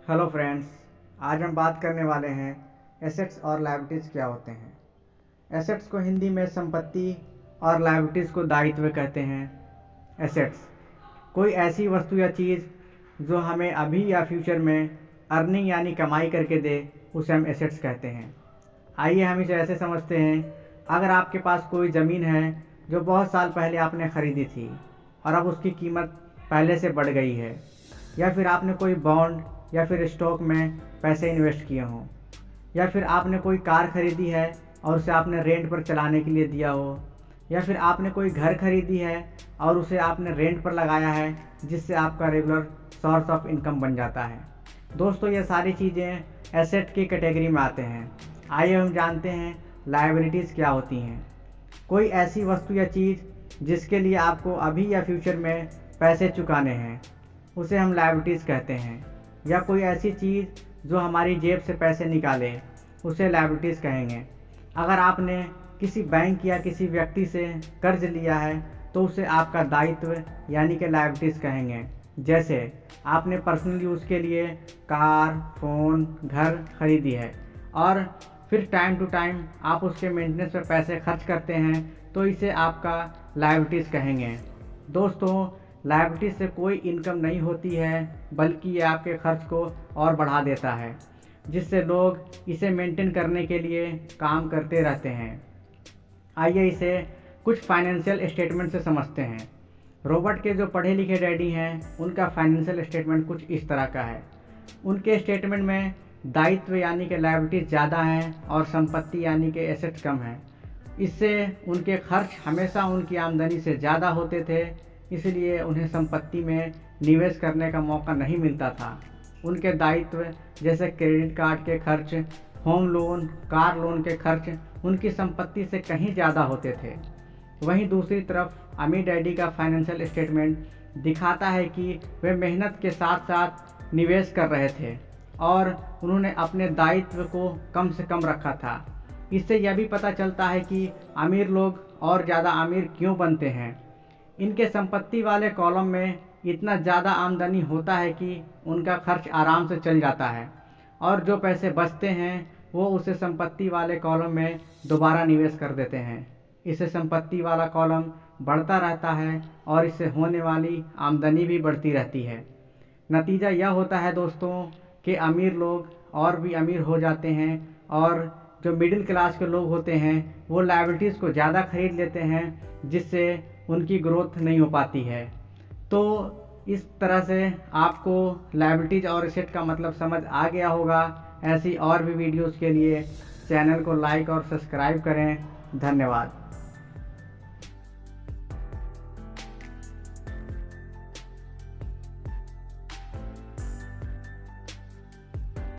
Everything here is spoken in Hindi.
हेलो फ्रेंड्स, आज हम बात करने वाले हैं एसेट्स और लायबिलिटीज़ क्या होते हैं। एसेट्स को हिंदी में संपत्ति और लायबिलिटीज़ को दायित्व कहते हैं। एसेट्स कोई ऐसी वस्तु या चीज़ जो हमें अभी या फ्यूचर में अर्निंग यानी कमाई करके दे, उसे हम एसेट्स कहते हैं। आइए हम इसे ऐसे समझते हैं, अगर आपके पास कोई ज़मीन है जो बहुत साल पहले आपने ख़रीदी थी और अब उसकी कीमत पहले से बढ़ गई है, या फिर आपने कोई बॉन्ड या फिर स्टॉक में पैसे इन्वेस्ट किए हों, या फिर आपने कोई कार खरीदी है और उसे आपने रेंट पर चलाने के लिए दिया हो, या फिर आपने कोई घर खरीदी है और उसे आपने रेंट पर लगाया है, जिससे आपका रेगुलर सोर्स ऑफ इनकम बन जाता है। दोस्तों, ये सारी चीज़ें एसेट की कैटेगरी में आते हैं। आइए हम जानते हैं लायबिलिटीज़ क्या होती हैं। कोई ऐसी वस्तु या चीज़ जिसके लिए आपको अभी या फ्यूचर में पैसे चुकाने हैं, उसे हम लायबिलिटीज़ कहते हैं। या कोई ऐसी चीज़ जो हमारी जेब से पैसे निकाले, उसे लायबिलिटीज़ कहेंगे। अगर आपने किसी बैंक या किसी व्यक्ति से कर्ज लिया है तो उसे आपका दायित्व यानी कि लायबिलिटीज़ कहेंगे। जैसे आपने पर्सनल यूज़ के लिए कार, फ़ोन, घर खरीदी है और फिर टाइम टू टाइम आप उसके मेंटेनेंस पर पैसे खर्च करते हैं, तो इसे आपका लायबिलिटीज़ कहेंगे। दोस्तों, लायबिलिटीज़ से कोई इनकम नहीं होती है, बल्कि ये आपके खर्च को और बढ़ा देता है, जिससे लोग इसे मेंटेन करने के लिए काम करते रहते हैं। आइए इसे कुछ फाइनेंशियल स्टेटमेंट से समझते हैं। रॉबर्ट के जो पढ़े लिखे डैडी हैं, उनका फाइनेंशियल स्टेटमेंट कुछ इस तरह का है। उनके स्टेटमेंट में दायित्व यानी कि लायबिलिटीज़ ज़्यादा हैं और संपत्ति यानी कि एसेट्स कम हैं। इससे उनके खर्च हमेशा उनकी आमदनी से ज़्यादा होते थे, इसलिए उन्हें संपत्ति में निवेश करने का मौका नहीं मिलता था। उनके दायित्व जैसे क्रेडिट कार्ड के खर्च, होम लोन, कार लोन के खर्च उनकी संपत्ति से कहीं ज़्यादा होते थे। वहीं दूसरी तरफ अमीर डैडी का फाइनेंशियल स्टेटमेंट दिखाता है कि वे मेहनत के साथ साथ निवेश कर रहे थे और उन्होंने अपने दायित्व को कम से कम रखा था। इससे यह भी पता चलता है कि अमीर लोग और ज़्यादा अमीर क्यों बनते हैं। इनके संपत्ति वाले कॉलम में इतना ज़्यादा आमदनी होता है कि उनका खर्च आराम से चल जाता है और जो पैसे बचते हैं वो उसे संपत्ति वाले कॉलम में दोबारा निवेश कर देते हैं। इससे संपत्ति वाला कॉलम बढ़ता रहता है और इससे होने वाली आमदनी भी बढ़ती रहती है। नतीजा यह होता है दोस्तों कि अमीर लोग और भी अमीर हो जाते हैं और जो मिडिल क्लास के लोग होते हैं वो लायबिलिटीज़ को ज़्यादा खरीद लेते हैं, जिससे उनकी ग्रोथ नहीं हो पाती है। तो इस तरह से आपको लायबिलिटीज़ और एसेट का मतलब समझ आ गया होगा। ऐसी और भी वीडियोज़ के लिए चैनल को लाइक और सब्सक्राइब करें। धन्यवाद।